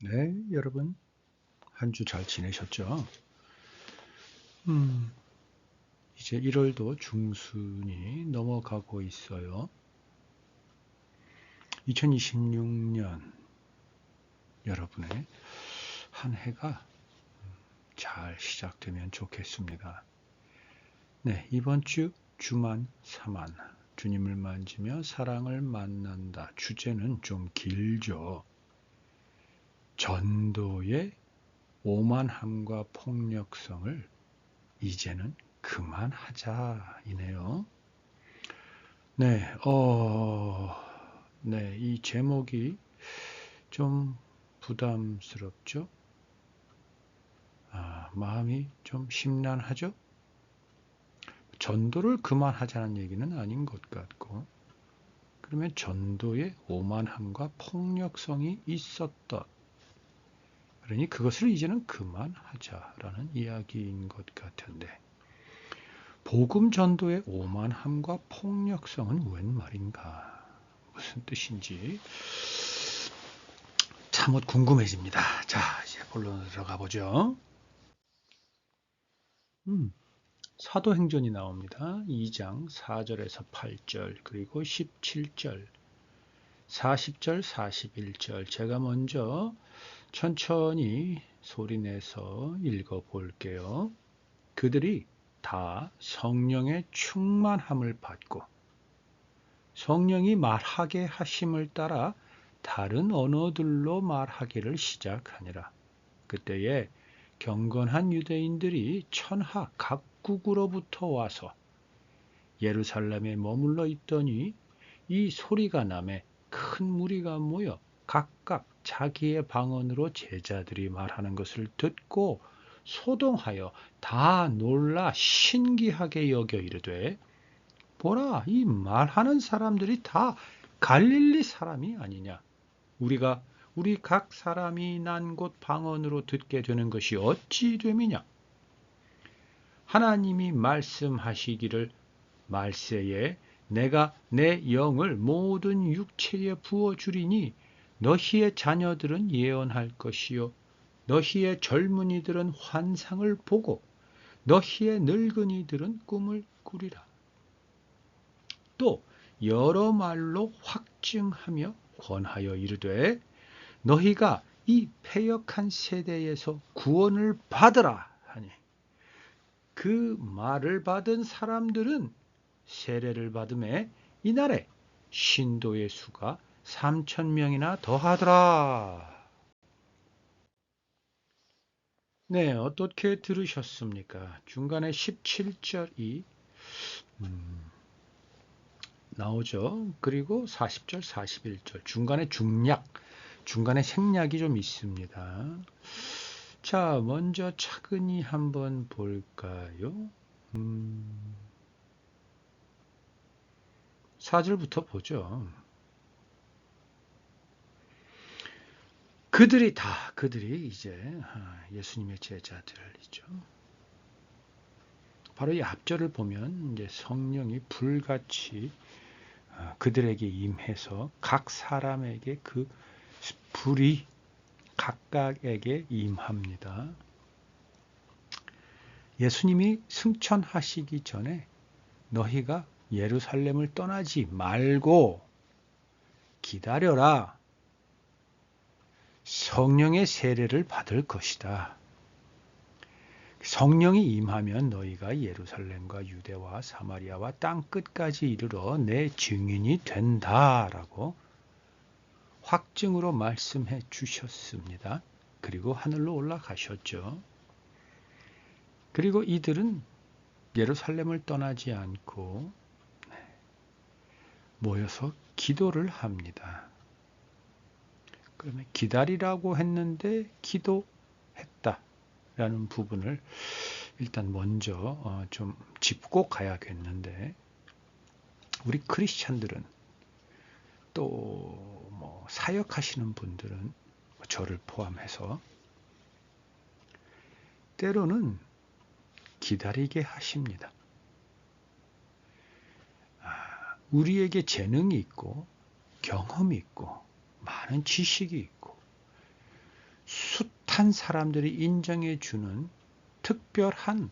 네, 여러분, 한 주 잘 지내셨죠? 이제 1월도 중순이 넘어가고 있어요. 2026년 여러분의 한 해가 잘 시작되면 좋겠습니다. 네, 이번 주 주만 사만 주님을 만지며 사랑을 만난다. 주제는 좀 길죠. 전도의 오만함과 폭력성을 이제는 그만하자이네요. 네, 네, 이 제목이 좀 부담스럽죠? 마음이 좀 심란하죠? 전도를 그만하자는 얘기는 아닌 것 같고, 그러면 전도에 오만함과 폭력성이 있었다. 그러니 그것을 이제는 그만하자라는 이야기인 것 같은데, 복음 전도의 오만함과 폭력성은 웬 말인가? 무슨 뜻인지 참으로 궁금해집니다. 자, 이제 본론으로 들어가 보죠. 사도행전이 나옵니다. 2장 4절에서 8절, 그리고 17절, 40절, 41절. 제가 먼저 천천히 소리내서 읽어 볼게요. 그들이 다 성령의 충만함을 받고 성령이 말하게 하심을 따라 다른 언어들로 말하기를 시작하니라. 그때에 경건한 유대인들이 천하 각국으로부터 와서 예루살렘에 머물러 있더니 이 소리가 나매 큰 무리가 모여 각각 자기의 방언으로 제자들이 말하는 것을 듣고 소동하여 다 놀라 신기하게 여겨 이르되, 보라, 이 말하는 사람들이 다 갈릴리 사람이 아니냐? 우리 각 사람이 난 곳 방언으로 듣게 되는 것이 어찌 됨이냐? 하나님이 말씀하시기를 말세에 내가 내 영을 모든 육체에 부어 주리니 너희의 자녀들은 예언할 것이요 너희의 젊은이들은 환상을 보고 너희의 늙은이들은 꿈을 꾸리라. 또 여러 말로 확증하며 권하여 이르되 너희가 이 패역한 세대에서 구원을 받으라 하니, 그 말을 받은 사람들은 세례를 받음에 이날에 신도의 수가 3,000명이나 더하더라. 네, 어떻게 들으셨습니까? 중간에 17절이 나오죠. 그리고 40절, 41절 중간에 중간에 생략이 좀 있습니다. 자, 먼저 차근히 한번 볼까요? 4절부터 보죠. 그들이 이제 예수님의 제자들이죠. 바로 이 앞절을 보면 이제 성령이 불같이 그들에게 임해서 각 사람에게 그 불이 각각에게 임합니다. 예수님이 승천하시기 전에 너희가 예루살렘을 떠나지 말고 기다려라. 성령의 세례를 받을 것이다. 성령이 임하면 너희가 예루살렘과 유대와 사마리아와 땅 끝까지 이르러 내 증인이 된다라고 확증으로 말씀해 주셨습니다. 그리고 하늘로 올라가셨죠. 그리고 이들은 예루살렘을 떠나지 않고 모여서 기도를 합니다. 그러면 기다리라고 했는데 기도했다라는 부분을 일단 먼저 좀 짚고 가야겠는데, 우리 크리스찬들은 또 뭐 사역하시는 분들은 저를 포함해서 때로는 기다리게 하십니다. 우리에게 재능이 있고 경험이 있고 많은 지식이 있고 약한 사람들이 인정해 주는 특별한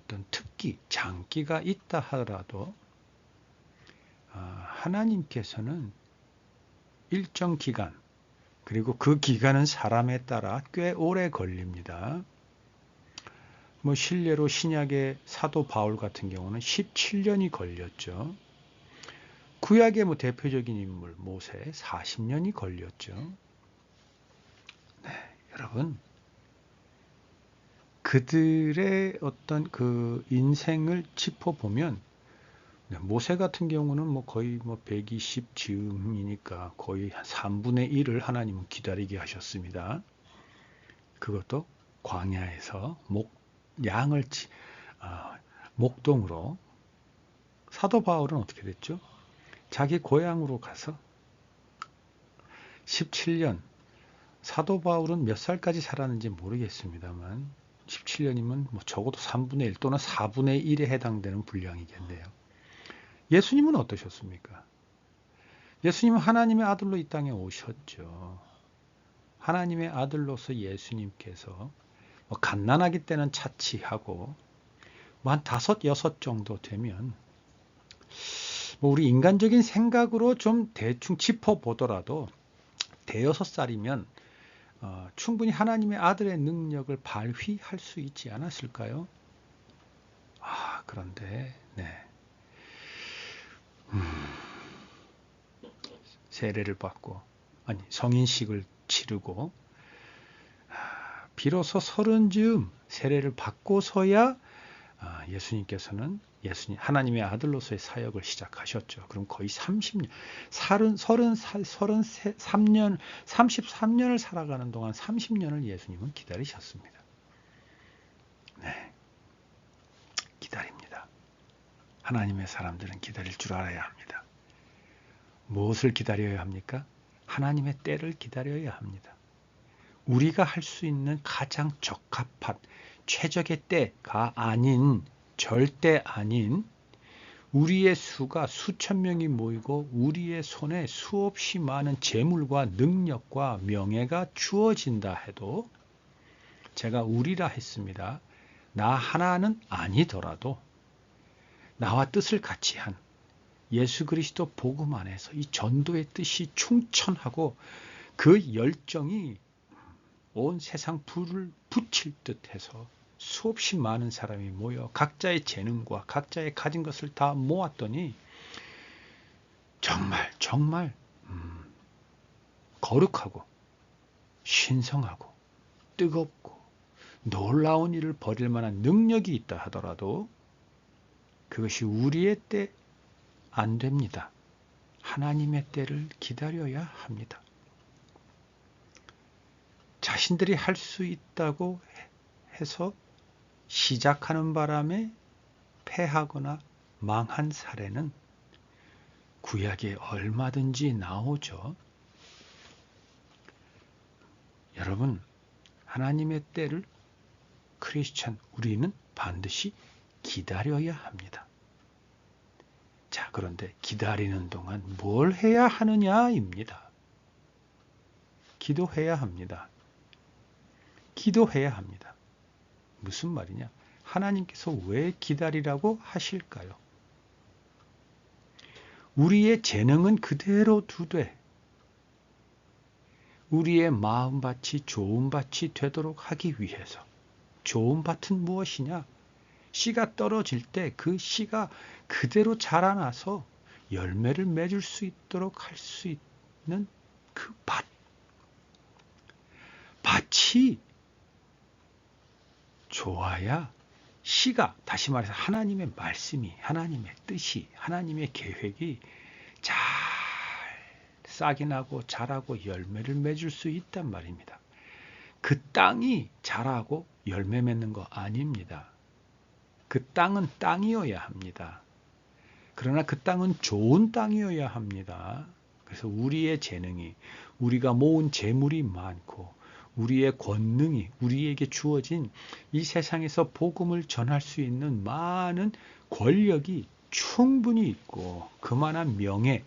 어떤 특기, 장기가 있다 하더라도 하나님께서는 일정 기간, 그리고 그 기간은 사람에 따라 꽤 오래 걸립니다. 실례로 신약의 사도 바울 같은 경우는 17년이 걸렸죠. 구약의 대표적인 인물 모세 40년이 걸렸죠. 네, 여러분, 그들의 어떤 그 인생을 짚어보면 모세 같은 경우는 거의 120 즈음이니까 거의 3분의 1을 하나님은 기다리게 하셨습니다. 그것도 광야에서 양을 목동으로. 사도 바울은 어떻게 됐죠? 자기 고향으로 가서 17년. 사도 바울은 몇 살까지 살았는지 모르겠습니다만 17년이면 적어도 3분의 1 또는 4분의 1에 해당되는 분량이겠네요. 예수님은 어떠셨습니까? 예수님은 하나님의 아들로 이 땅에 오셨죠. 하나님의 아들로서 예수님께서 갓난아기 때는 차치하고 한 5, 6 정도 되면 우리 인간적인 생각으로 좀 대충 짚어보더라도 대여섯 살이면 충분히 하나님의 아들의 능력을 발휘할 수 있지 않았을까요? 그런데 세례를 받고 성인식을 치르고 비로소 30즈음 세례를 받고서야 예수님께서는 하나님의 아들로서의 사역을 시작하셨죠. 그럼 거의 30년, 33년을 살아가는 동안 30년을 예수님은 기다리셨습니다. 네, 기다립니다. 하나님의 사람들은 기다릴 줄 알아야 합니다. 무엇을 기다려야 합니까? 하나님의 때를 기다려야 합니다. 우리가 할 수 있는 가장 적합한 최적의 때가 아닌, 절대 아닌 우리의 수가 수천 명이 모이고 우리의 손에 수없이 많은 재물과 능력과 명예가 주어진다 해도, 제가 우리라 했습니다. 나 하나는 아니더라도 나와 뜻을 같이 한 예수 그리스도 복음 안에서 이 전도의 뜻이 충천하고 그 열정이 온 세상 불을 붙일 듯 해서 수없이 많은 사람이 모여 각자의 재능과 각자의 가진 것을 다 모았더니 정말 거룩하고 신성하고 뜨겁고 놀라운 일을 벌일 만한 능력이 있다 하더라도 그것이 우리의 때 안 됩니다. 하나님의 때를 기다려야 합니다. 자신들이 할 수 있다고 해서 시작하는 바람에 패하거나 망한 사례는 구약에 얼마든지 나오죠. 여러분, 하나님의 때를 크리스찬 우리는 반드시 기다려야 합니다. 자, 그런데 기다리는 동안 뭘 해야 하느냐입니다. 기도해야 합니다. 기도해야 합니다. 무슨 말이냐? 하나님께서 왜 기다리라고 하실까요? 우리의 재능은 그대로 두되 우리의 마음밭이 좋은 밭이 되도록 하기 위해서. 좋은 밭은 무엇이냐? 씨가 떨어질 때 그 씨가 그대로 자라나서 열매를 맺을 수 있도록 할 수 있는 그 밭. 밭이 좋아야 씨가, 다시 말해서 하나님의 말씀이, 하나님의 뜻이, 하나님의 계획이 잘 싹이 나고 자라고 열매를 맺을 수 있단 말입니다. 그 땅이 자라고 열매 맺는 거 아닙니다. 그 땅은 땅이어야 합니다. 그러나 그 땅은 좋은 땅이어야 합니다. 그래서 우리의 재능이, 우리가 모은 재물이 많고 우리의 권능이, 우리에게 주어진 이 세상에서 복음을 전할 수 있는 많은 권력이 충분히 있고 그만한 명예,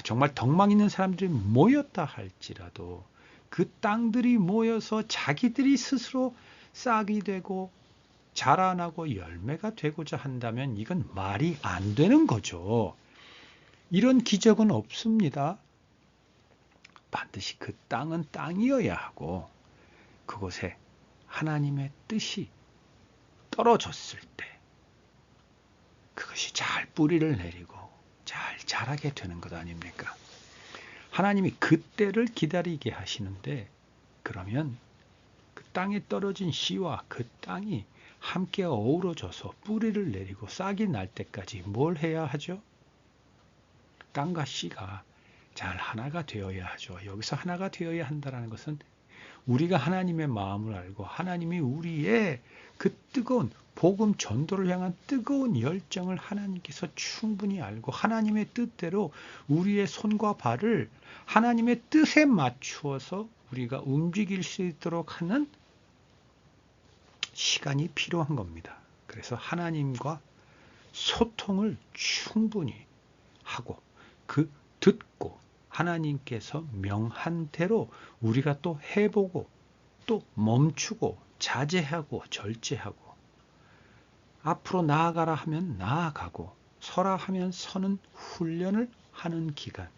정말 덕망 있는 사람들이 모였다 할지라도 그 땅들이 모여서 자기들이 스스로 싹이 되고 자라나고 열매가 되고자 한다면 이건 말이 안 되는 거죠. 이런 기적은 없습니다. 반드시 그 땅은 땅이어야 하고 그곳에 하나님의 뜻이 떨어졌을 때 그것이 잘 뿌리를 내리고 잘 자라게 되는 것 아닙니까? 하나님이 그때를 기다리게 하시는데 그러면 그 땅에 떨어진 씨와 그 땅이 함께 어우러져서 뿌리를 내리고 싹이 날 때까지 뭘 해야 하죠? 땅과 씨가 잘 하나가 되어야 하죠. 여기서 하나가 되어야 한다는 것은 우리가 하나님의 마음을 알고 하나님이 우리의 그 뜨거운 복음 전도를 향한 뜨거운 열정을 하나님께서 충분히 알고 하나님의 뜻대로 우리의 손과 발을 하나님의 뜻에 맞추어서 우리가 움직일 수 있도록 하는 시간이 필요한 겁니다. 그래서 하나님과 소통을 충분히 하고 그 듣고 하나님께서 명한 대로 우리가 또 해보고 또 멈추고 자제하고 절제하고 앞으로 나아가라 하면 나아가고 서라 하면 서는 훈련을 하는 기간.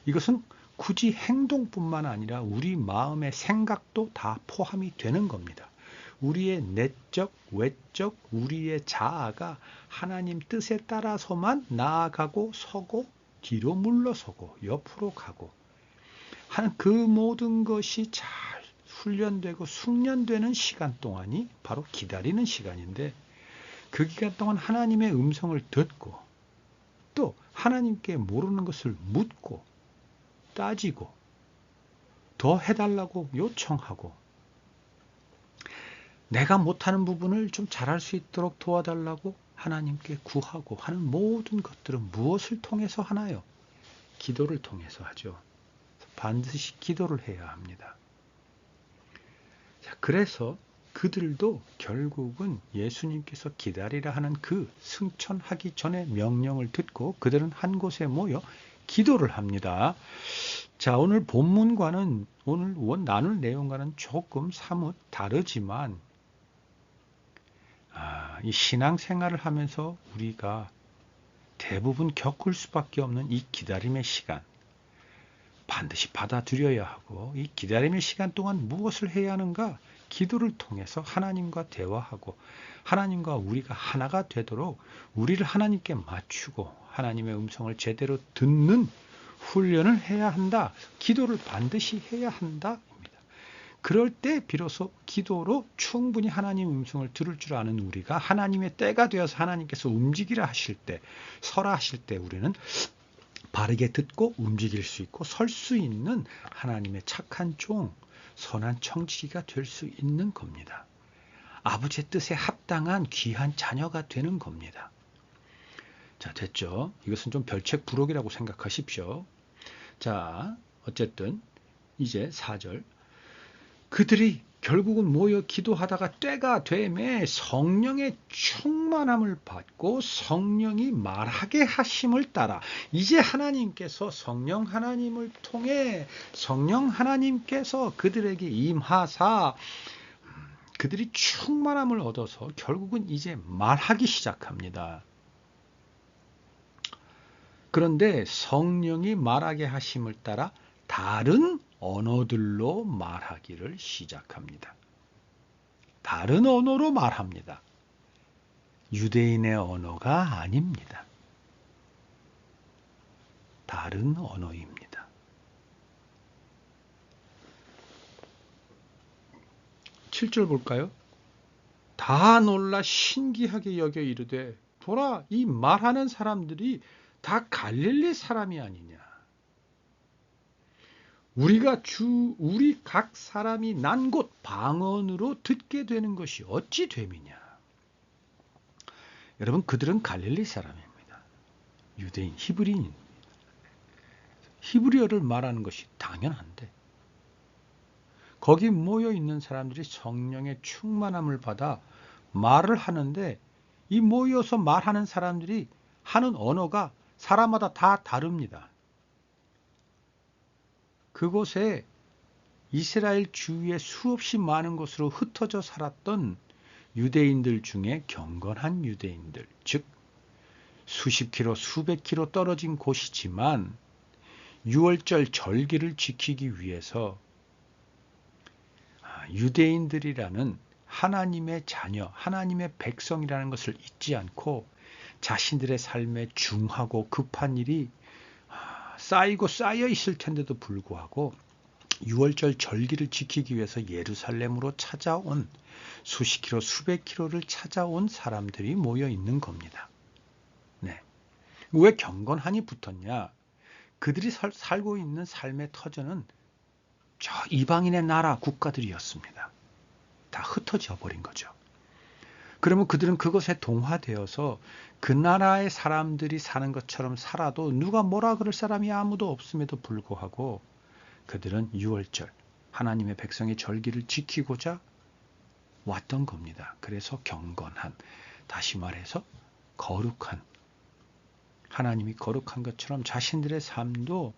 이것은 굳이 행동뿐만 아니라 우리 마음의 생각도 다 포함이 되는 겁니다. 우리의 내적, 외적, 우리의 자아가 하나님 뜻에 따라서만 나아가고 서고 뒤로 물러서고 옆으로 가고 하는 그 모든 것이 잘 훈련되고 숙련되는 시간 동안이 바로 기다리는 시간인데 그 기간 동안 하나님의 음성을 듣고 또 하나님께 모르는 것을 묻고 따지고 더 해달라고 요청하고 내가 못하는 부분을 좀 잘할 수 있도록 도와달라고 하나님께 구하고 하는 모든 것들은 무엇을 통해서 하나요? 기도를 통해서 하죠. 반드시 기도를 해야 합니다. 자, 그래서 그들도 결국은 예수님께서 기다리라 하는 그 승천하기 전에 명령을 듣고 그들은 한 곳에 모여 기도를 합니다. 자, 오늘 본문과는 오늘 나눌 내용과는 조금 사뭇 다르지만 이 신앙생활을 하면서 우리가 대부분 겪을 수밖에 없는 이 기다림의 시간 반드시 받아들여야 하고 이 기다림의 시간 동안 무엇을 해야 하는가? 기도를 통해서 하나님과 대화하고 하나님과 우리가 하나가 되도록 우리를 하나님께 맞추고 하나님의 음성을 제대로 듣는 훈련을 해야 한다. 기도를 반드시 해야 한다. 그럴 때 비로소 기도로 충분히 하나님 음성을 들을 줄 아는 우리가 하나님의 때가 되어서 하나님께서 움직이라 하실 때, 서라 하실 때 우리는 바르게 듣고 움직일 수 있고 설 수 있는 하나님의 착한 종, 선한 청지기가 될 수 있는 겁니다. 아버지의 뜻에 합당한 귀한 자녀가 되는 겁니다. 자, 됐죠? 이것은 좀 별책 부록이라고 생각하십시오. 자, 어쨌든 이제 4절. 그들이 결국은 모여 기도하다가 때가 되매 성령의 충만함을 받고 성령이 말하게 하심을 따라 이제 하나님께서 성령 하나님을 통해 성령 하나님께서 그들에게 임하사 그들이 충만함을 얻어서 결국은 이제 말하기 시작합니다. 그런데 성령이 말하게 하심을 따라 다른 언어들로 말하기를 시작합니다. 다른 언어로 말합니다. 유대인의 언어가 아닙니다. 다른 언어입니다. 7절 볼까요? 다 놀라 신기하게 여겨 이르되 보라 이 말하는 사람들이 다 갈릴리 사람이 아니냐. 우리 각 사람이 난 곳 방언으로 듣게 되는 것이 어찌 됨이냐. 여러분 그들은 갈릴리 사람입니다. 유대인, 히브리인입니다. 히브리어를 말하는 것이 당연한데 거기 모여 있는 사람들이 성령의 충만함을 받아 말을 하는데 이 모여서 말하는 사람들이 하는 언어가 사람마다 다 다릅니다. 그곳에 이스라엘 주위에 수없이 많은 곳으로 흩어져 살았던 유대인들 중에 경건한 유대인들, 즉 수십 킬로, 수백 킬로 떨어진 곳이지만 유월절 절기를 지키기 위해서 유대인들이라는 하나님의 자녀, 하나님의 백성이라는 것을 잊지 않고 자신들의 삶에 중하고 급한 일이 쌓이고 쌓여 있을 텐데도 불구하고 유월절 절기를 지키기 위해서 예루살렘으로 찾아온 수십 킬로, 수백 킬로를 찾아온 사람들이 모여 있는 겁니다. 네. 왜 경건하니 붙었냐? 그들이 살고 있는 삶의 터전은 저 이방인의 나라 국가들이었습니다. 다 흩어져 버린 거죠. 그러면 그들은 그것에 동화되어서 그 나라의 사람들이 사는 것처럼 살아도 누가 뭐라 그럴 사람이 아무도 없음에도 불구하고 그들은 유월절, 하나님의 백성의 절기를 지키고자 왔던 겁니다. 그래서 경건한, 다시 말해서 거룩한, 하나님이 거룩한 것처럼 자신들의 삶도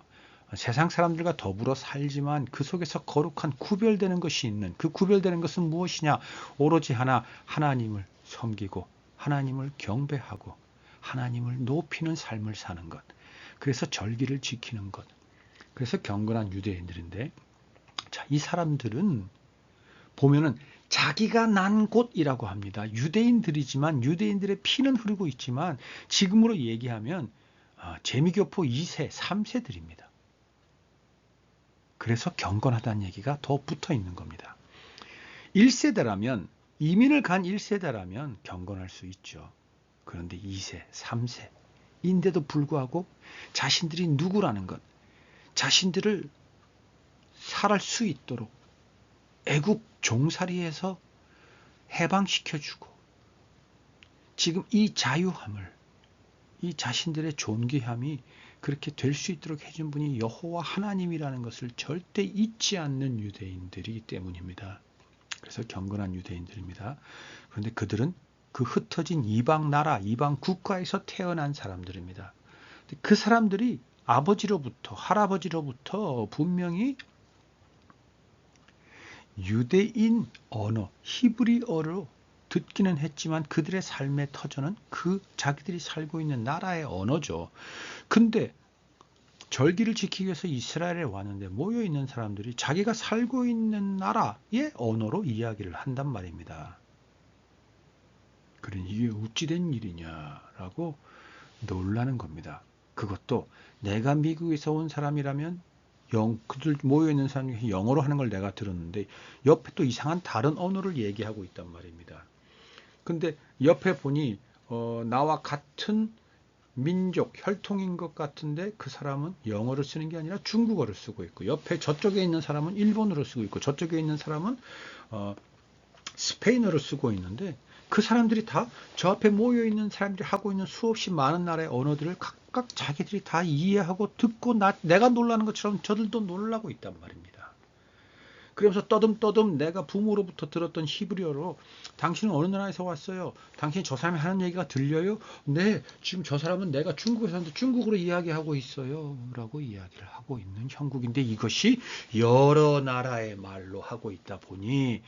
세상 사람들과 더불어 살지만 그 속에서 거룩한 구별되는 것이 있는, 그 구별되는 것은 무엇이냐? 오로지 하나님을 섬기고 하나님을 경배하고 하나님을 높이는 삶을 사는 것. 그래서 절기를 지키는 것. 그래서 경건한 유대인들인데, 자, 이 사람들은 보면은 자기가 난 곳이라고 합니다. 유대인들이지만 유대인들의 피는 흐르고 있지만 지금으로 얘기하면 재미교포 2세, 3세들입니다. 그래서 경건하다는 얘기가 더 붙어 있는 겁니다. 1세대라면, 이민을 간 1세대라면 경건할 수 있죠. 그런데 2세, 3세인데도 불구하고 자신들이 누구라는 것, 자신들을 살할 수 있도록 애국 종살이에서 해방시켜주고 지금 이 자유함을, 이 자신들의 존귀함이 그렇게 될 수 있도록 해준 분이 여호와 하나님이라는 것을 절대 잊지 않는 유대인들이기 때문입니다. 그래서 경건한 유대인들입니다. 그런데 그들은 그 흩어진 이방 나라, 이방 국가에서 태어난 사람들입니다. 그 사람들이 아버지로부터, 할아버지로부터 분명히 유대인 언어, 히브리어로 듣기는 했지만 그들의 삶의 터전은 그 자기들이 살고 있는 나라의 언어죠. 근데 절기를 지키기 위해서 이스라엘에 왔는데 모여있는 사람들이 자기가 살고 있는 나라의 언어로 이야기를 한단 말입니다. 그러니 이게 어찌 된 일이냐라고 놀라는 겁니다. 그것도 내가 미국에서 온 사람이라면 그들 모여있는 사람 중에 영어로 하는 걸 내가 들었는데 옆에 또 이상한 다른 언어를 얘기하고 있단 말입니다. 근데 옆에 보니 나와 같은 민족, 혈통인 것 같은데 그 사람은 영어를 쓰는 게 아니라 중국어를 쓰고 있고 옆에 저쪽에 있는 사람은 일본어를 쓰고 있고 저쪽에 있는 사람은 스페인어를 쓰고 있는데 그 사람들이 다 저 앞에 모여있는 사람들이 하고 있는 수없이 많은 나라의 언어들을 각각 자기들이 다 이해하고 듣고 내가 놀라는 것처럼 저들도 놀라고 있단 말입니다. 그러면서 떠듬떠듬 내가 부모로부터 들었던 히브리어로 당신은 어느 나라에서 왔어요? 당신이 저 사람이 하는 얘기가 들려요? 네, 지금 저 사람은 내가 중국에 사는데 중국어로 이야기하고 있어요. 라고 이야기를 하고 있는 형국인데 이것이 여러 나라의 말로 하고 있다 보니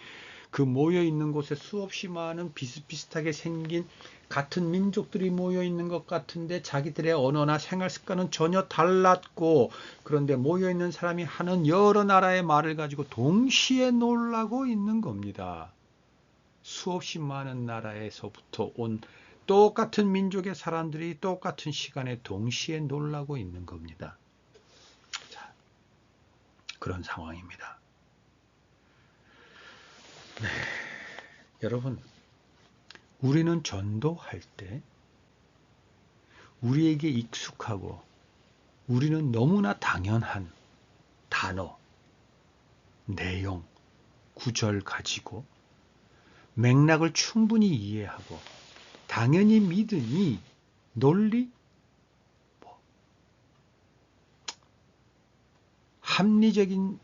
그 모여있는 곳에 수없이 많은 비슷비슷하게 생긴 같은 민족들이 모여있는 것 같은데 자기들의 언어나 생활 습관은 전혀 달랐고 그런데 모여있는 사람이 하는 여러 나라의 말을 가지고 동시에 놀라고 있는 겁니다. 수없이 많은 나라에서부터 온 똑같은 민족의 사람들이 똑같은 시간에 동시에 놀라고 있는 겁니다. 자, 그런 상황입니다. 네, 여러분, 우리는 전도할 때 우리에게 익숙하고 우리는 너무나 당연한 단어, 내용, 구절 가지고 맥락을 충분히 이해하고 당연히 믿으니 논리, 합리적인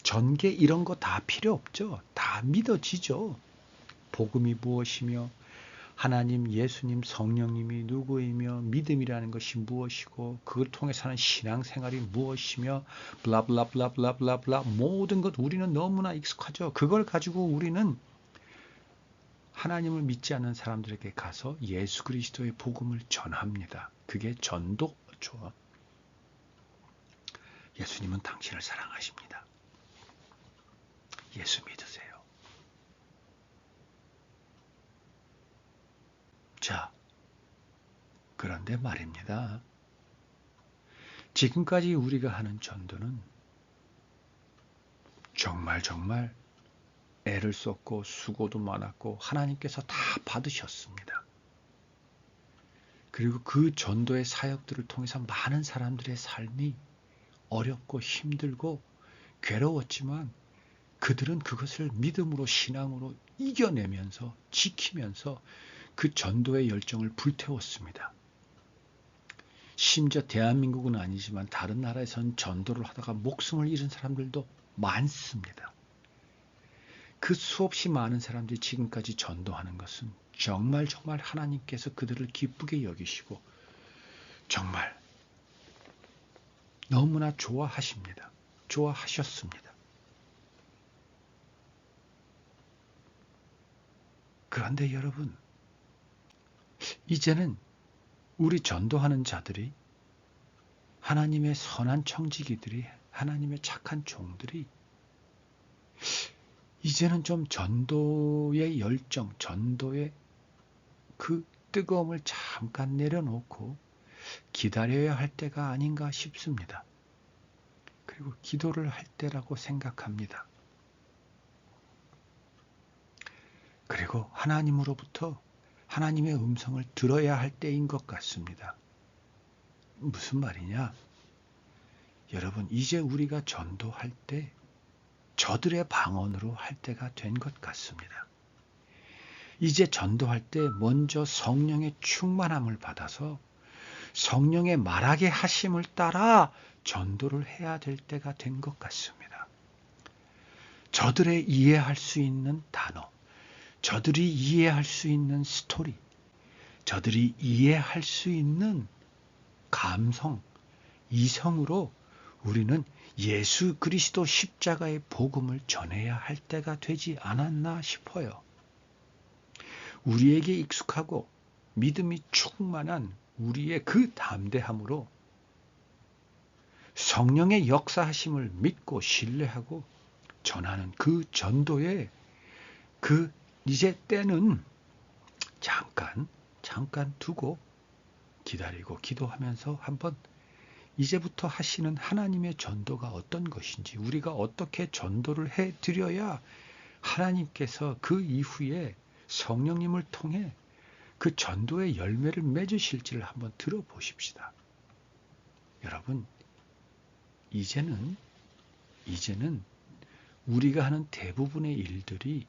전개 이런 거 다 필요 없죠. 다 믿어지죠. 복음이 무엇이며 하나님, 예수님, 성령님이 누구이며 믿음이라는 것이 무엇이고 그걸 통해서 하는 신앙생활이 무엇이며 블라블라블라블라블라 모든 것 우리는 너무나 익숙하죠. 그걸 가지고 우리는 하나님을 믿지 않는 사람들에게 가서 예수 그리스도의 복음을 전합니다. 그게 전도죠. 예수님은 당신을 사랑하십니다. 예수 믿으세요. 자, 그런데 말입니다. 지금까지 우리가 하는 전도는 정말 애를 썼고 수고도 많았고 하나님께서 다 받으셨습니다. 그리고 그 전도의 사역들을 통해서 많은 사람들의 삶이 어렵고 힘들고 괴로웠지만 그들은 그것을 믿음으로 신앙으로 이겨내면서 지키면서 그 전도의 열정을 불태웠습니다. 심지어 대한민국은 아니지만 다른 나라에서는 전도를 하다가 목숨을 잃은 사람들도 많습니다. 그 수없이 많은 사람들이 지금까지 전도하는 것은 정말 하나님께서 그들을 기쁘게 여기시고 정말 너무나 좋아하십니다. 좋아하셨습니다. 그런데 여러분, 이제는 우리 전도하는 자들이 하나님의 선한 청지기들이 하나님의 착한 종들이 이제는 좀 전도의 열정, 전도의 그 뜨거움을 잠깐 내려놓고 기다려야 할 때가 아닌가 싶습니다. 그리고 기도를 할 때라고 생각합니다. 그리고 하나님으로부터 하나님의 음성을 들어야 할 때인 것 같습니다. 무슨 말이냐? 여러분, 이제 우리가 전도할 때 저들의 방언으로 할 때가 된 것 같습니다. 이제 전도할 때 먼저 성령의 충만함을 받아서 성령의 말하게 하심을 따라 전도를 해야 될 때가 된 것 같습니다. 저들의 이해할 수 있는 단어, 저들이 이해할 수 있는 스토리, 저들이 이해할 수 있는 감성, 이성으로 우리는 예수 그리스도 십자가의 복음을 전해야 할 때가 되지 않았나 싶어요. 우리에게 익숙하고 믿음이 충만한 우리의 그 담대함으로 성령의 역사하심을 믿고 신뢰하고 전하는 그 전도의 그 이제 때는 잠깐 두고 기다리고 기도하면서 한번 이제부터 하시는 하나님의 전도가 어떤 것인지 우리가 어떻게 전도를 해드려야 하나님께서 그 이후에 성령님을 통해 그 전도의 열매를 맺으실지를 한번 들어보십시다. 여러분, 이제는 우리가 하는 대부분의 일들이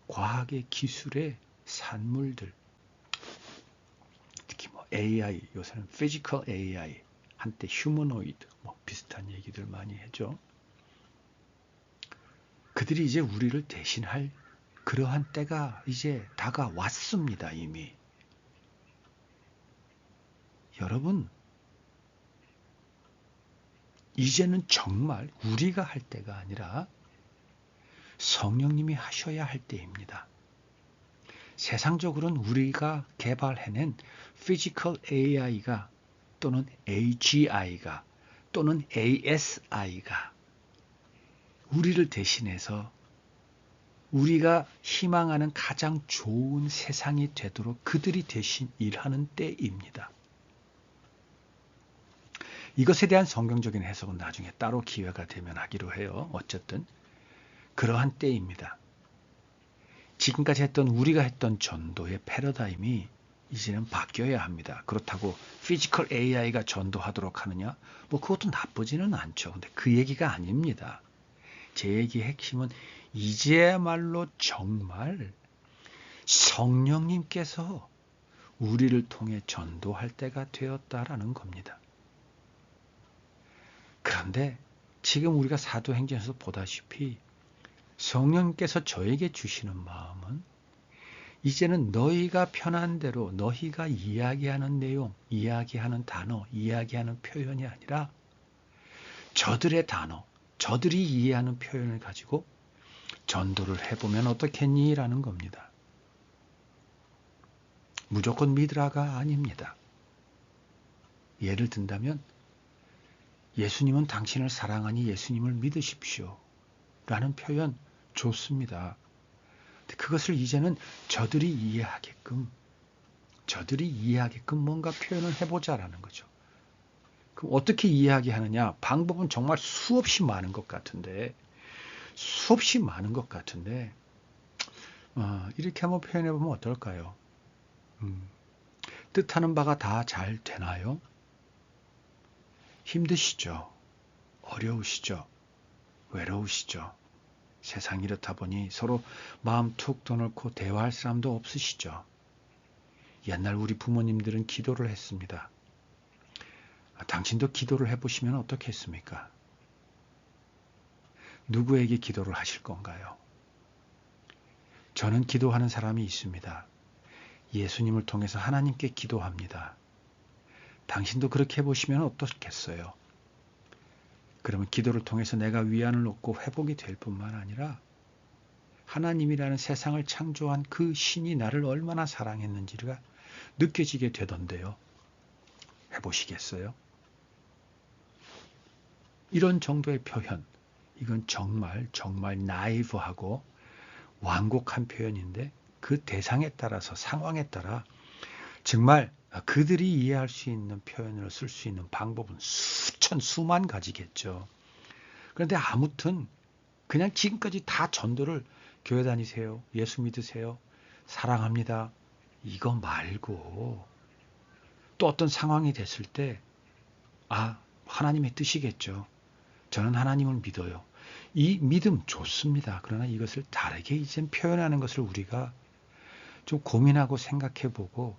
과학의 기술의 산물들, 특히 AI, 요새는 피지컬 AI, 한때 휴머노이드, 비슷한 얘기들 많이 하죠. 그들이 이제 우리를 대신할 그러한 때가 이제 다가왔습니다, 이미. 여러분, 이제는 정말 우리가 할 때가 아니라 성령님이 하셔야 할 때입니다. 세상적으로는 우리가 개발해낸 피지컬 AI가 또는 AGI가 또는 ASI가 우리를 대신해서 우리가 희망하는 가장 좋은 세상이 되도록 그들이 대신 일하는 때입니다. 이것에 대한 성경적인 해석은 나중에 따로 기회가 되면 하기로 해요. 어쨌든 그러한 때입니다. 지금까지 우리가 했던 전도의 패러다임이 이제는 바뀌어야 합니다. 그렇다고 피지컬 AI가 전도하도록 하느냐? 그것도 나쁘지는 않죠. 근데 그 얘기가 아닙니다. 제 얘기의 핵심은 이제야말로 정말 성령님께서 우리를 통해 전도할 때가 되었다라는 겁니다. 그런데 지금 우리가 사도행전에서 보다시피 성령님께서 저에게 주시는 마음은 이제는 너희가 편한 대로 너희가 이야기하는 내용, 이야기하는 단어, 이야기하는 표현이 아니라 저들의 단어, 저들이 이해하는 표현을 가지고 전도를 해보면 어떻겠니? 라는 겁니다. 무조건 믿으라가 아닙니다. 예를 든다면 예수님은 당신을 사랑하니 예수님을 믿으십시오. 라는 표현 좋습니다. 그것을 이제는 저들이 이해하게끔 뭔가 표현을 해보자라는 거죠. 그럼 어떻게 이야기하느냐? 방법은 정말 수없이 많은 것 같은데 이렇게 한번 표현해 보면 어떨까요? 뜻하는 바가 다 잘 되나요? 힘드시죠? 어려우시죠? 외로우시죠? 세상이 이렇다 보니 서로 마음 툭 떠놓고 대화할 사람도 없으시죠? 옛날 우리 부모님들은 기도를 했습니다. 당신도 기도를 해보시면 어떻겠습니까? 누구에게 기도를 하실 건가요? 저는 기도하는 사람이 있습니다. 예수님을 통해서 하나님께 기도합니다. 당신도 그렇게 해보시면 어떻겠어요? 그러면 기도를 통해서 내가 위안을 얻고 회복이 될 뿐만 아니라 하나님이라는 세상을 창조한 그 신이 나를 얼마나 사랑했는지가 느껴지게 되던데요. 해보시겠어요? 이런 정도의 표현, 이건 정말 나이브하고 완곡한 표현인데 그 대상에 따라서 상황에 따라 정말 그들이 이해할 수 있는 표현으로 쓸 수 있는 방법은 수만 가지겠죠. 그런데 아무튼 그냥 지금까지 다 전도를 교회 다니세요. 예수 믿으세요. 사랑합니다. 이거 말고 또 어떤 상황이 됐을 때 하나님의 뜻이겠죠. 저는 하나님을 믿어요. 이 믿음 좋습니다. 그러나 이것을 다르게 이제 표현하는 것을 우리가 좀 고민하고 생각해보고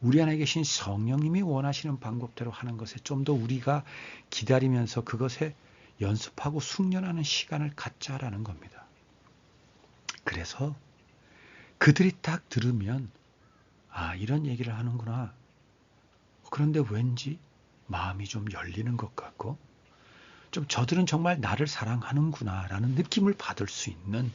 우리 안에 계신 성령님이 원하시는 방법대로 하는 것에 좀 더 우리가 기다리면서 그것에 연습하고 숙련하는 시간을 갖자라는 겁니다. 그래서 그들이 딱 들으면 이런 얘기를 하는구나. 그런데 왠지 마음이 좀 열리는 것 같고 좀 저들은 정말 나를 사랑하는구나 라는 느낌을 받을 수 있는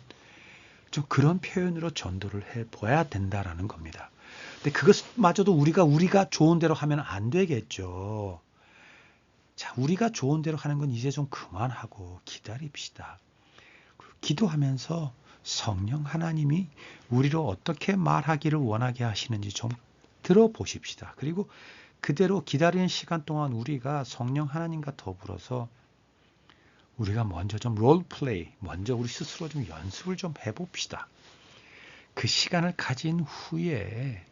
좀 그런 표현으로 전도를 해봐야 된다라는 겁니다. 근데 그것마저도 우리가 좋은 대로 하면 안 되겠죠. 자, 우리가 좋은 대로 하는 건 이제 좀 그만하고 기다립시다. 기도하면서 성령 하나님이 우리로 어떻게 말하기를 원하게 하시는지 좀 들어보십시다. 그리고 그대로 기다리는 시간 동안 우리가 성령 하나님과 더불어서 우리가 먼저 좀 롤플레이, 먼저 우리 스스로 좀 연습을 좀 해봅시다. 그 시간을 가진 후에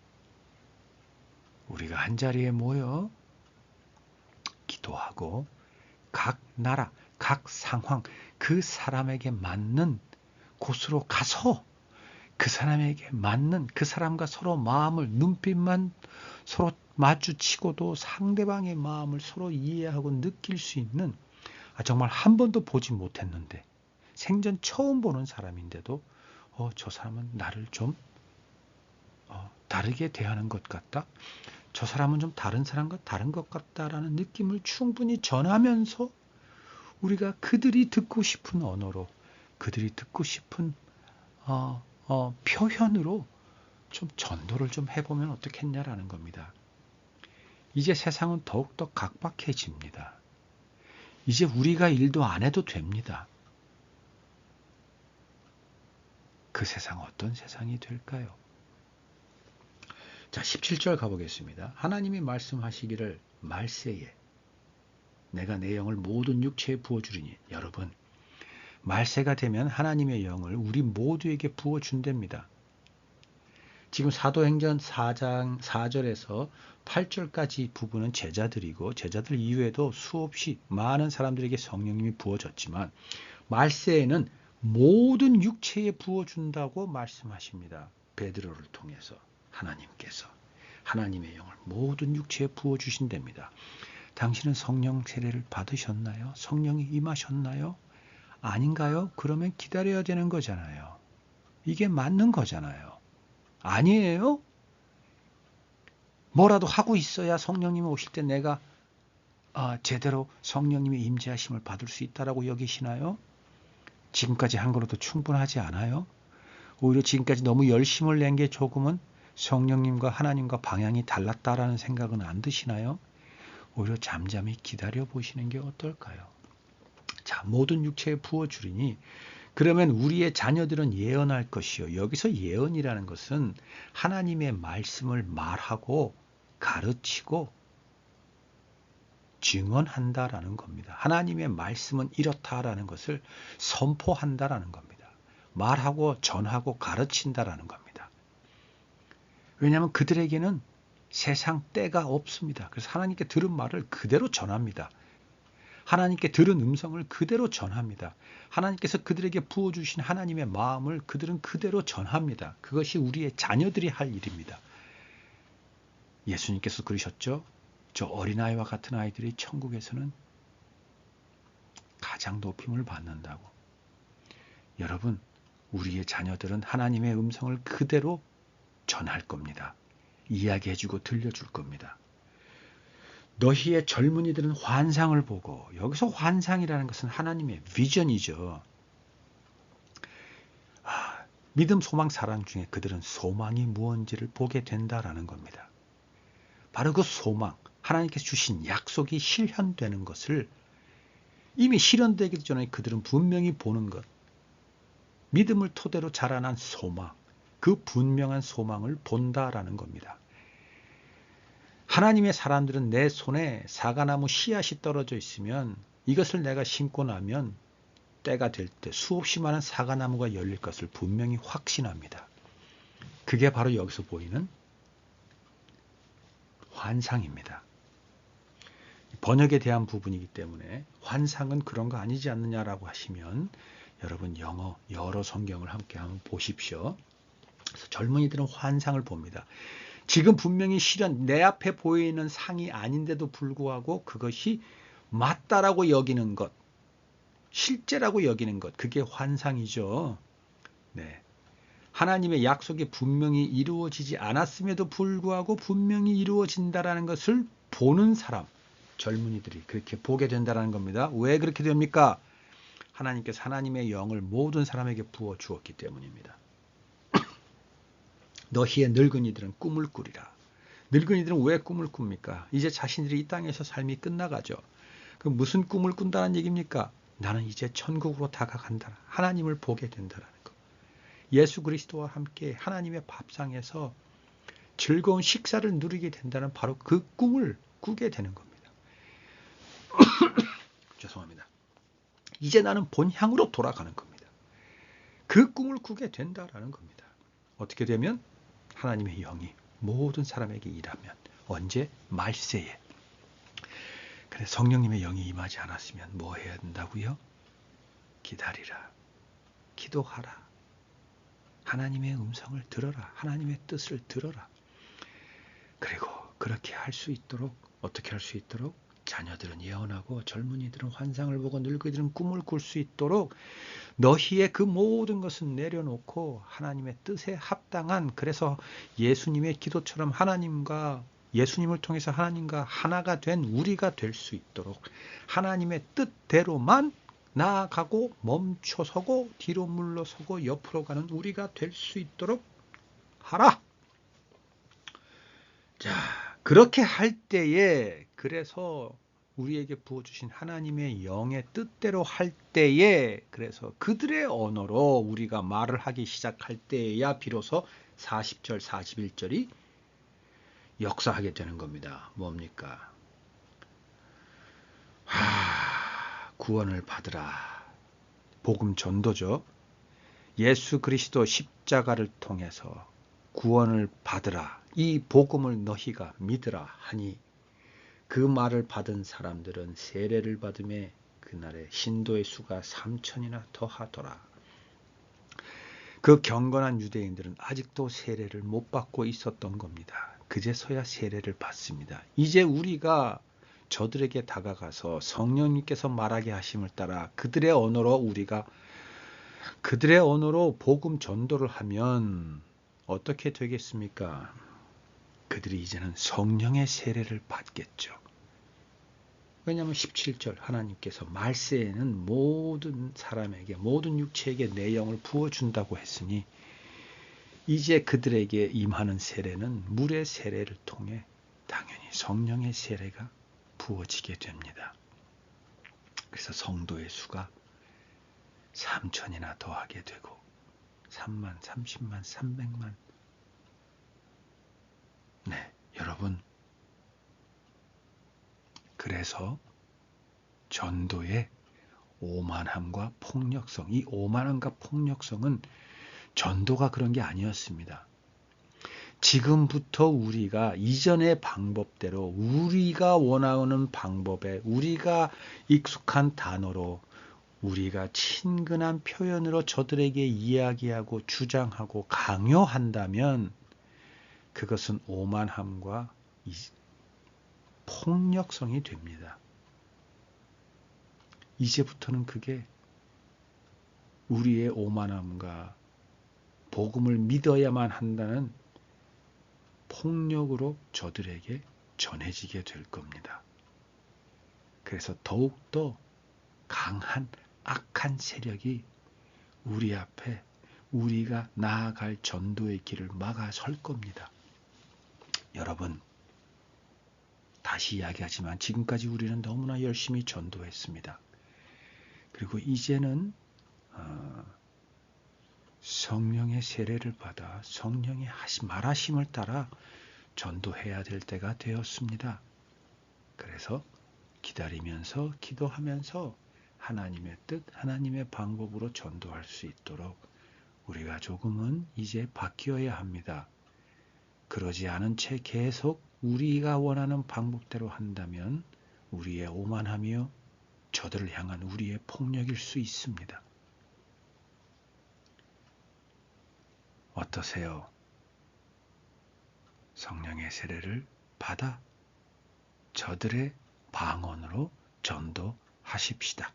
우리가 한자리에 모여 기도하고 각 나라, 각 상황, 그 사람에게 맞는 곳으로 가서 그 사람에게 맞는 그 사람과 서로 마음을 눈빛만 서로 마주치고도 상대방의 마음을 서로 이해하고 느낄 수 있는 정말 한 번도 보지 못했는데 생전 처음 보는 사람인데도 저 사람은 나를 좀 다르게 대하는 것 같다. 저 사람은 좀 다른 사람과 다른 것 같다라는 느낌을 충분히 전하면서 우리가 그들이 듣고 싶은 언어로 그들이 듣고 싶은 표현으로 좀 전도를 좀 해보면 어떻겠냐라는 겁니다. 이제 세상은 더욱더 각박해집니다. 이제 우리가 일도 안 해도 됩니다. 그 세상 어떤 세상이 될까요? 자, 17절 가보겠습니다. 하나님이 말씀하시기를 말세에 내가 내 영을 모든 육체에 부어주리니. 여러분, 말세가 되면 하나님의 영을 우리 모두에게 부어준답니다. 지금 사도행전 4장 4절에서 8절까지 부분은 제자들이고 제자들 이외에도 수없이 많은 사람들에게 성령님이 부어졌지만 말세에는 모든 육체에 부어준다고 말씀하십니다. 베드로를 통해서 하나님께서 하나님의 영을 모든 육체에 부어주신답니다. 당신은 성령 세례를 받으셨나요? 성령이 임하셨나요? 아닌가요? 그러면 기다려야 되는 거잖아요. 이게 맞는 거잖아요. 아니에요? 뭐라도 하고 있어야 성령님이 오실 때 내가 제대로 성령님의 임재하심을 받을 수 있다라고 여기시나요? 지금까지 한 거로도 충분하지 않아요? 오히려 지금까지 너무 열심을 낸 게 조금은 성령님과 하나님과 방향이 달랐다라는 생각은 안 드시나요? 오히려 잠잠히 기다려 보시는 게 어떨까요? 자, 모든 육체에 부어주리니 그러면 우리의 자녀들은 예언할 것이요. 여기서 예언이라는 것은 하나님의 말씀을 말하고 가르치고 증언한다라는 겁니다. 하나님의 말씀은 이렇다라는 것을 선포한다라는 겁니다. 말하고 전하고 가르친다라는 겁니다. 왜냐하면 그들에게는 세상 때가 없습니다. 그래서 하나님께 들은 말을 그대로 전합니다. 하나님께 들은 음성을 그대로 전합니다. 하나님께서 그들에게 부어주신 하나님의 마음을 그들은 그대로 전합니다. 그것이 우리의 자녀들이 할 일입니다. 예수님께서 그러셨죠. 저 어린아이와 같은 아이들이 천국에서는 가장 높임을 받는다고. 여러분, 우리의 자녀들은 하나님의 음성을 그대로 전할 겁니다. 이야기해주고 들려줄 겁니다. 너희의 젊은이들은 환상을 보고, 여기서 환상이라는 것은 하나님의 비전이죠. 믿음, 소망, 사랑 중에 그들은 소망이 무언지를 보게 된다라는 겁니다. 바로 그 소망, 하나님께서 주신 약속이 실현되는 것을 이미 실현되기 전에 그들은 분명히 보는 것, 믿음을 토대로 자라난 소망, 그 분명한 소망을 본다라는 겁니다. 하나님의 사람들은 내 손에 사과나무 씨앗이 떨어져 있으면 이것을 내가 심고 나면 때가 될 때 수없이 많은 사과나무가 열릴 것을 분명히 확신합니다. 그게 바로 여기서 보이는 환상입니다. 번역에 대한 부분이기 때문에 환상은 그런 거 아니지 않느냐라고 하시면 여러분 영어 여러 성경을 함께 한번 보십시오. 그래서 젊은이들은 환상을 봅니다. 지금 분명히 실현 내 앞에 보이는 상이 아닌데도 불구하고 그것이 맞다라고 여기는 것, 실제라고 여기는 것, 그게 환상이죠. 네. 하나님의 약속이 분명히 이루어지지 않았음에도 불구하고 분명히 이루어진다라는 것을 보는 사람, 젊은이들이 그렇게 보게 된다는 겁니다. 왜 그렇게 됩니까? 하나님께서 하나님의 영을 모든 사람에게 부어 주었기 때문입니다. 너희의 늙은이들은 꿈을 꾸리라. 늙은이들은 왜 꿈을 꿉니까? 이제 자신들이 이 땅에서 삶이 끝나가죠. 그럼 무슨 꿈을 꾼다는 얘기입니까? 나는 이제 천국으로 다가간다. 하나님을 보게 된다는 것. 예수 그리스도와 함께 하나님의 밥상에서 즐거운 식사를 누리게 된다는 바로 그 꿈을 꾸게 되는 겁니다. 죄송합니다. 이제 나는 본향으로 돌아가는 겁니다. 그 꿈을 꾸게 된다라는 겁니다. 어떻게 되면 하나님의 영이 모든 사람에게 일하면 언제? 말세에. 그래 성령님의 영이 임하지 않았으면 뭐 해야 된다고요? 기다리라. 기도하라. 하나님의 음성을 들어라. 하나님의 뜻을 들어라. 그리고 그렇게 할 수 있도록 어떻게 할 수 있도록? 자녀들은 예언하고 젊은이들은 환상을 보고 늙은이들은 꿈을 꿀 수 있도록 너희의 그 모든 것은 내려놓고 하나님의 뜻에 합당한, 그래서 예수님의 기도처럼 하나님과 예수님을 통해서 하나님과 하나가 된 우리가 될 수 있도록 하나님의 뜻대로만 나아가고 멈춰서고 뒤로 물러서고 옆으로 가는 우리가 될 수 있도록 하라. 자, 그렇게 할 때에 그래서 우리에게 부어주신 하나님의 영의 뜻대로 할 때에 그래서 그들의 언어로 우리가 말을 하기 시작할 때야 비로소 40절 41절이 역사하게 되는 겁니다. 뭡니까? 구원을 받으라. 복음 전도죠. 예수 그리스도 십자가를 통해서 구원을 받으라. 이 복음을 너희가 믿으라 하니 그 말을 받은 사람들은 세례를 받음에 그날에 신도의 수가 3,000이나 더하더라. 그 경건한 유대인들은 아직도 세례를 못 받고 있었던 겁니다. 그제서야 세례를 받습니다. 이제 우리가 저들에게 다가가서 성령님께서 말하게 하심을 따라 그들의 언어로 우리가 그들의 언어로 복음 전도를 하면 어떻게 되겠습니까? 그들이 이제는 성령의 세례를 받겠죠. 왜냐하면 17절 하나님께서 말세에는 모든 사람에게 모든 육체에게 내 영을 부어준다고 했으니 이제 그들에게 임하는 세례는 물의 세례를 통해 당연히 성령의 세례가 부어지게 됩니다. 그래서 성도의 수가 3천이나 더하게 되고 3만, 30만, 300만. 네, 여러분. 그래서 전도의 오만함과 폭력성, 이 오만함과 폭력성은 전도가 그런 게 아니었습니다. 지금부터 우리가 이전의 방법대로 우리가 원하는 방법에 우리가 익숙한 단어로 우리가 친근한 표현으로 저들에게 이야기하고 주장하고 강요한다면 그것은 오만함과 폭력성이 됩니다. 이제부터는 그게 우리의 오만함과 복음을 믿어야만 한다는 폭력으로 저들에게 전해지게 될 겁니다. 그래서 더욱더 강한 악한 세력이 우리 앞에 우리가 나아갈 전도의 길을 막아설 겁니다. 여러분, 다시 이야기하지만 지금까지 우리는 너무나 열심히 전도했습니다. 그리고 이제는 성령의 세례를 받아 성령의 말하심을 따라 전도해야 될 때가 되었습니다. 그래서 기다리면서 기도하면서 하나님의 뜻, 하나님의 방법으로 전도할 수 있도록 우리가 조금은 이제 바뀌어야 합니다. 그러지 않은 채 계속 우리가 원하는 방법대로 한다면 우리의 오만함이요 저들을 향한 우리의 폭력일 수 있습니다. 어떠세요? 성령의 세례를 받아 저들의 방언으로 전도하십시다.